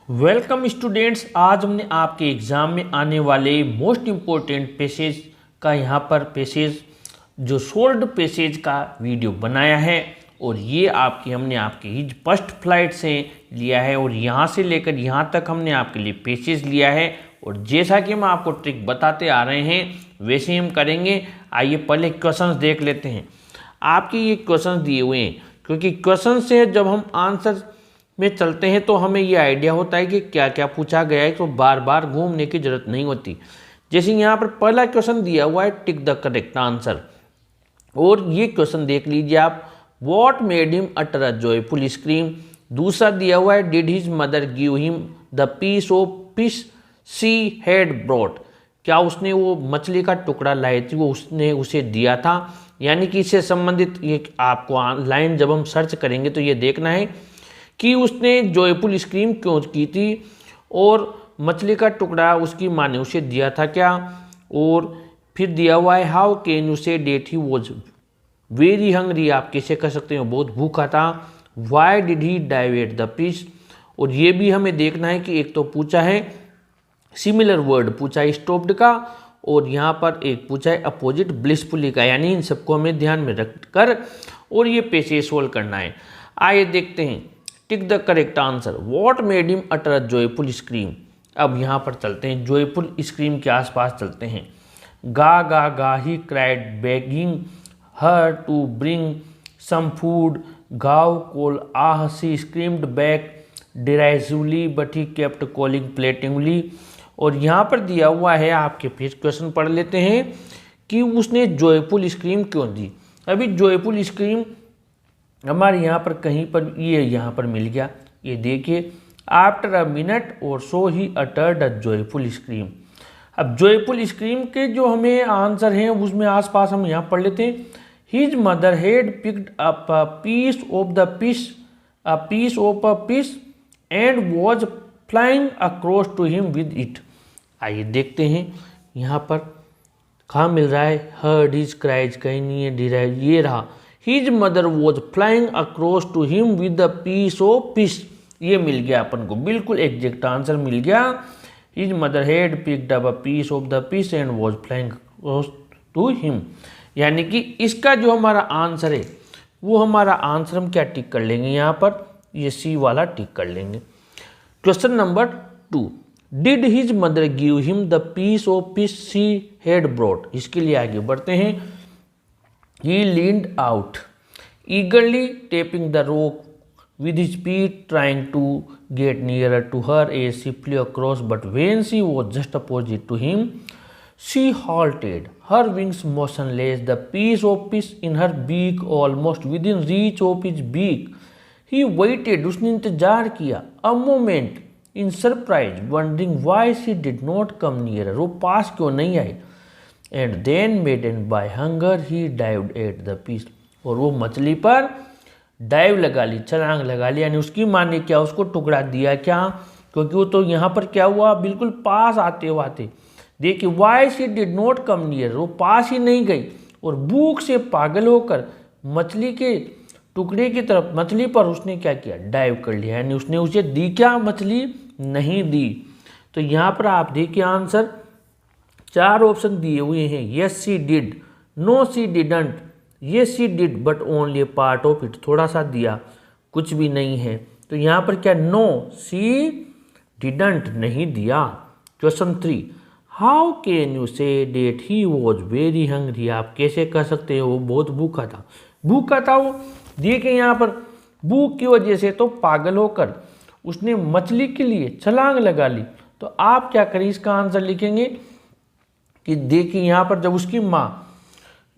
Welcome students. आज हमने आपके एग्ज़ाम में आने वाले मोस्ट इम्पोर्टेंट पैसेज का यहाँ पर पैसेज जो सोल्ड पैसेज का वीडियो बनाया है और ये हमने आपके ही फर्स्ट फ्लाइट से लिया है और यहाँ से लेकर यहाँ तक हमने आपके लिए पैसेज लिया है। और जैसा कि हम आपको ट्रिक बताते आ रहे हैं वैसे ही हम करेंगे। आइए पहले क्वेश्चंस देख लेते हैं। आपके ये क्वेश्चंस दिए हुए हैं क्योंकि क्वेश्चन से जब हम आंसर में चलते हैं तो हमें ये आइडिया होता है कि क्या क्या पूछा गया है, तो बार बार घूमने की जरूरत नहीं होती। जैसे यहाँ पर पहला क्वेश्चन दिया हुआ है टिक द करेक्ट आंसर, और ये क्वेश्चन देख लीजिए आप। What made him utter a joyful scream. दूसरा दिया हुआ है did his mother give him the piece of fish she had brought. क्या उसने वो मछली का टुकड़ा लाई थी वो उसने उसे दिया था। यानी कि इससे संबंधित ये आपको लाइन जब हम सर्च करेंगे तो ये देखना है कि उसने जॉयफुल स्क्रीम क्यों की थी और मछली का टुकड़ा उसकी माँ ने उसे दिया था क्या। और फिर दिया हुआ है how can you say that he was very hungry. आप कैसे कह सकते हो बहुत भूखा था। Why did he dive at the fish. और ये भी हमें देखना है कि एक तो पूछा है सिमिलर वर्ड पूछा है स्टॉप्ड का, और यहाँ पर एक पूछा है अपोजिट ब्लिसफुली का। यानी इन सबको हमें ध्यान में रखकर और ये पैसेज सोल्व करना है। आइए देखते हैं tick the correct answer. What made him utter a joyful scream. अब यहाँ पर चलते हैं जॉयफुल स्क्रीम के आसपास चलते हैं। गा गा he cried begging her to bring some food. गाव कॉल आह she screamed back derisively but he kept calling plaintively. और यहाँ पर दिया हुआ है आपके फिर क्वेश्चन पढ़ लेते हैं कि उसने जॉयफुल स्क्रीम क्यों दी। अभी जॉयफुल स्क्रीम हमारे यहाँ पर कहीं पर ये यहाँ पर मिल गया। ये देखिए after a minute or so he uttered a joyful scream. अब जॉयफुल स्क्रीम के जो हमें आंसर हैं उसमें आसपास हम यहाँ पढ़ लेते हैं। His mother had picked up a piece of the fish and was flying across to him with it. आइए देखते हैं यहाँ पर कहाँ मिल रहा है। हर्ड हिज क्राइज कहीं नहीं है, डिराइव ये रहा। His mother was flying across to him with the piece of fish. ये मिल गया अपन को, बिल्कुल एग्जैक्ट आंसर मिल गया। His mother had picked up a piece of the fish and was flying across to him. यानी कि इसका जो हमारा आंसर है वो हमारा आंसर हम क्या टिक कर लेंगे यहाँ पर, ये सी वाला टिक कर लेंगे। Question number 2 did his mother give him the piece of fish she had brought. इसके लिए आगे बढ़ते हैं। He leaned out, eagerly tapping the rock with his feet, trying to get nearer to her as she flew across. But when she was just opposite to him, she halted, her wings motionless, the piece of fish in her beak almost within reach of his beak. He waited, उसने इंतजार किया, a moment in surprise, wondering why she did not come nearer. वो पास क्यों नहीं आई। And then maddened by hunger he dived at the fish. और वो मछली पर डाइव लगा ली, छलांग लगा ली। यानी उसकी माँ ने क्या उसको टुकड़ा दिया क्या, क्योंकि वो तो यहाँ पर क्या हुआ बिल्कुल पास आते देखिए why she did not come near, वो पास ही नहीं गई और भूख से पागल होकर मछली के टुकड़े की तरफ मछली पर उसने क्या किया डाइव कर लिया। यानी उसने उसे दी क्या, मछली नहीं दी। तो यहाँ पर आप देखिए आंसर 4 ऑप्शन दिए हुए हैं। Yes she did, no she didn't, yes she did but only a part of it, थोड़ा सा दिया कुछ भी नहीं है। तो यहाँ पर क्या नो सी डिडंट नहीं दिया। Question 3 how can you say that he was very hungry. आप कैसे कह सकते हो वो बहुत भूखा था वो। देखिए यहाँ पर भूख की वजह से तो पागल होकर उसने मछली के लिए छलांग लगा ली। तो आप क्या करें इसका आंसर लिखेंगे कि देखिए यहाँ पर जब उसकी माँ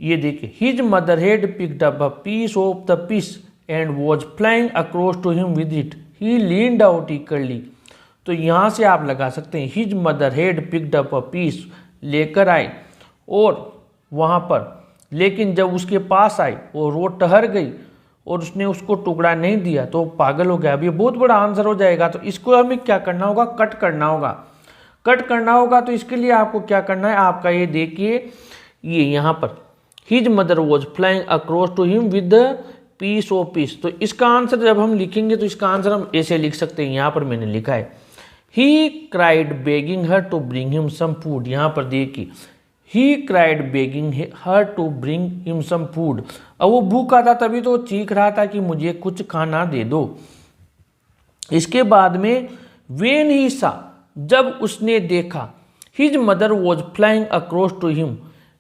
ये देखिए his mother had picked up a piece of the fish and was flying across to him with it he leaned out eagerly. तो यहाँ से आप लगा सकते हैं his mother had picked up a piece लेकर आए और वहाँ पर, लेकिन जब उसके पास आई और वो ठहर गई और उसने उसको टुकड़ा नहीं दिया तो पागल हो गया। अब ये बहुत बड़ा आंसर हो जाएगा। तो इसको हमें क्या करना होगा, कट करना होगा। तो इसके लिए आपको क्या करना है, आपका ये देखिए ये यहाँ पर his mother was flying across to him with the piece of fish. तो इसका आंसर जब हम लिखेंगे तो इसका आंसर हम ऐसे लिख सकते हैं। यहाँ पर मैंने लिखा है he cried begging her to bring him some food. यहाँ पर देखिए he cried begging her to bring him some food. अब वो भूखा था तभी तो चीख रहा था कि मुझे कुछ खाना दे दो। इसके बाद में वेन ही सा, जब उसने देखा, his mother was flying across to him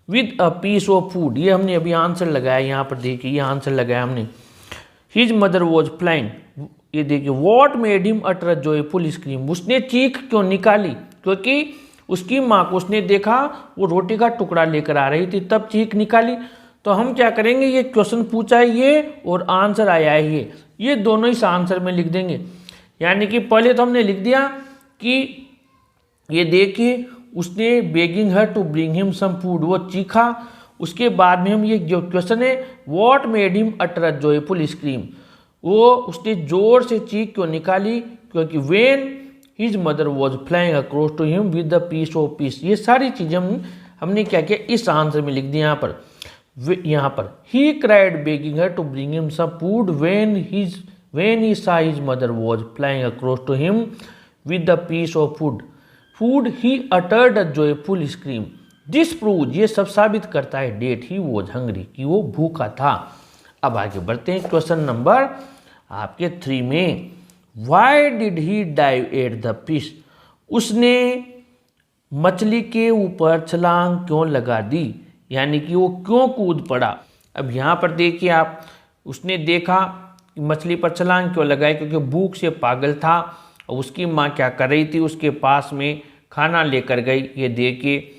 with a piece of food. ये हमने अभी आंसर लगाया, यहाँ पर देखिए ये आंसर लगाया हमने। हिज मदर वॉज फ्लाइंग, ये देखिए what made him utter a joyful scream. उसने चीख क्यों निकाली? क्योंकि उसकी माँ को उसने देखा वो रोटी का टुकड़ा लेकर आ रही थी, तब चीख निकाली। तो हम क्या करेंगे, ये क्वेश्चन पूछा है ये और आंसर आया है ये दोनों इस आंसर में लिख देंगे। यानी कि पहले तो हमने लिख दिया कि ये देखिए उसने begging her to bring him some food, वो चीखा। उसके बाद में हम ये जो क्वेश्चन है what made him utter a joyful scream, वो उसने जोर से चीख क्यों निकाली? क्योंकि when his mother was flying across to him with the piece of piece. ये सारी चीज़ें हमने क्या किया इस आंसर में लिख दिया। यहाँ पर he cried begging her to bring him some food when he saw his mother was flying across to him with the piece of food he uttered a joyful scream. This proves, ये सब साबित करता है date he was hungry, कि वो भूखा था। अब आगे बढ़ते हैं क्वेश्चन नंबर आपके 3 में। Y did he dive at the fish, उसने मछली के ऊपर छलांग क्यों लगा दी, यानी कि वो क्यों कूद पड़ा। अब यहाँ पर देखिए आप, उसने देखा मछली पर छलांग क्यों लगाई, क्योंकि भूख से पागल था और उसकी माँ क्या कर रही थी, उसके पास में खाना लेकर गई। ये देखिए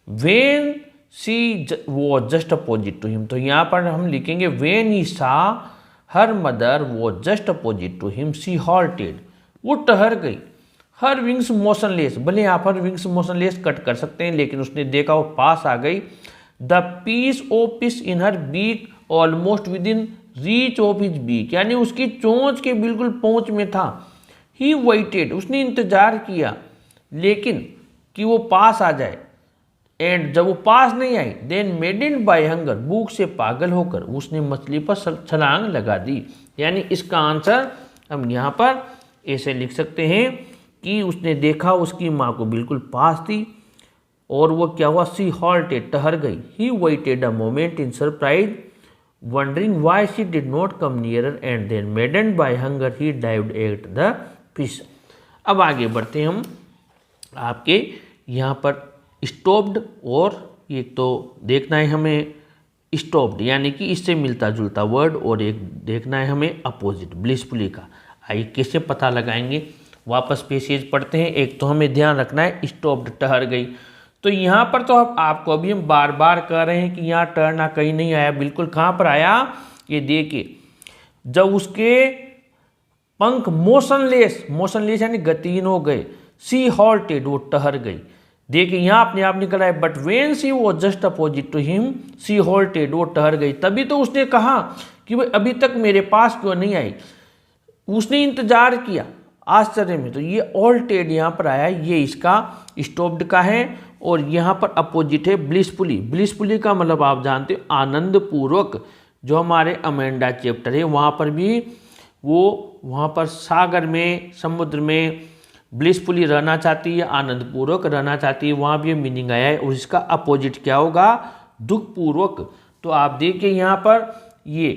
when she was just opposite to him, तो यहाँ पर हम लिखेंगे when he saw her mother was just opposite to him she halted, वो ठहर गई। हर विंग्स मोशनलेस, भले यहाँ पर विंग्स मोशनलेस कट कर सकते हैं, लेकिन उसने देखा वो पास आ गई। The piece of fish in her beak almost within reach of his beak, यानी उसकी चोंच के बिल्कुल पहुंच में था। ही वेटेड, उसने इंतजार किया लेकिन कि वो पास आ जाए। एंड जब वो पास नहीं आई, देन मेडेड बाय हंगर, भूख से पागल होकर उसने मछली पर छलांग लगा दी। यानी इसका आंसर हम यहाँ पर ऐसे लिख सकते हैं कि उसने देखा उसकी माँ को बिल्कुल पास थी और वो क्या हुआ, सी हॉल्टेड, ठहर गई। He waited a moment in surprise wondering why she did not come nearer and then maddened by hunger he dived at the fish. अब आगे बढ़ते हैं हम आपके यहाँ पर स्टॉप्ड, और एक तो देखना है हमें स्टॉप्ड यानी कि इससे मिलता जुलता वर्ड, और एक देखना है हमें अपोजिट ब्लिसफुली का। आइए कैसे पता लगाएंगे, वापस पेसेज पढ़ते हैं। एक तो हमें ध्यान रखना है स्टॉप्ड, ठहर गई। तो यहाँ पर तो आपको अभी हम बार बार कह रहे हैं कि यहाँ टर्ना कहीं नहीं आया, बिल्कुल कहाँ पर आया, ये देखिए जब उसके पंख मोशनलेस यानी गतिहीन हो गए। सी हॉल्टेड, वो ठहर गई। देखिए यहाँ अपने आप निकल रहा है, बट वेन सी वो just opposite to him she halted, वो ठहर गई। तभी तो उसने कहा कि भाई अभी तक मेरे पास क्यों नहीं आई, उसने इंतजार किया आश्चर्य में। तो ये ऑल्टेड यहाँ पर आया, ये इसका स्टॉप्ड का है। और यहाँ पर अपोजिट है ब्लिसफुली। ब्लिसफुली का मतलब आप जानते हो आनंद पूर्वक। जो हमारे अमेंडा चैप्टर है वहाँ पर भी वो वहाँ पर सागर में समुद्र में ब्लिसफुली रहना चाहती है, आनंद पूर्वक रहना चाहती है, वहाँ भी मीनिंग आया है। और इसका अपोजिट क्या होगा, दुख पूर्वक। तो आप देखिए यहाँ पर ये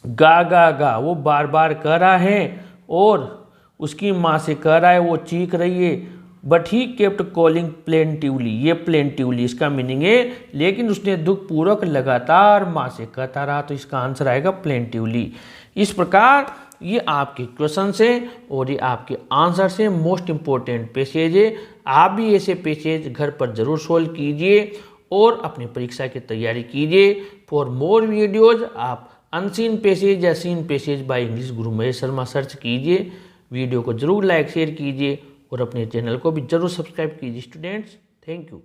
गा वो बार बार कह रहा है और उसकी माँ से कह रहा है, वो चीख रही है। But he kept calling plaintively, ये प्लेंटिवली इसका मीनिंग है, लेकिन उसने दुख पूर्वक लगातार माँ से कहता रहा। तो इसका आंसर आएगा प्लेंटिवली। इस प्रकार ये आपके क्वेश्चन से और ये आपके आंसर से मोस्ट इंपॉर्टेंट पैसेज है। आप भी ऐसे पैसेज घर पर जरूर सोल्व कीजिए और अपनी परीक्षा की तैयारी कीजिए। फॉर मोर वीडियोज आप अनसीन पैसेज या scene passage by English Guru Mahesh Sharma search कीजिए। वीडियो को जरूर लाइक शेयर कीजिए और अपने चैनल को भी जरूर सब्सक्राइब कीजिए स्टूडेंट्स। Thank you.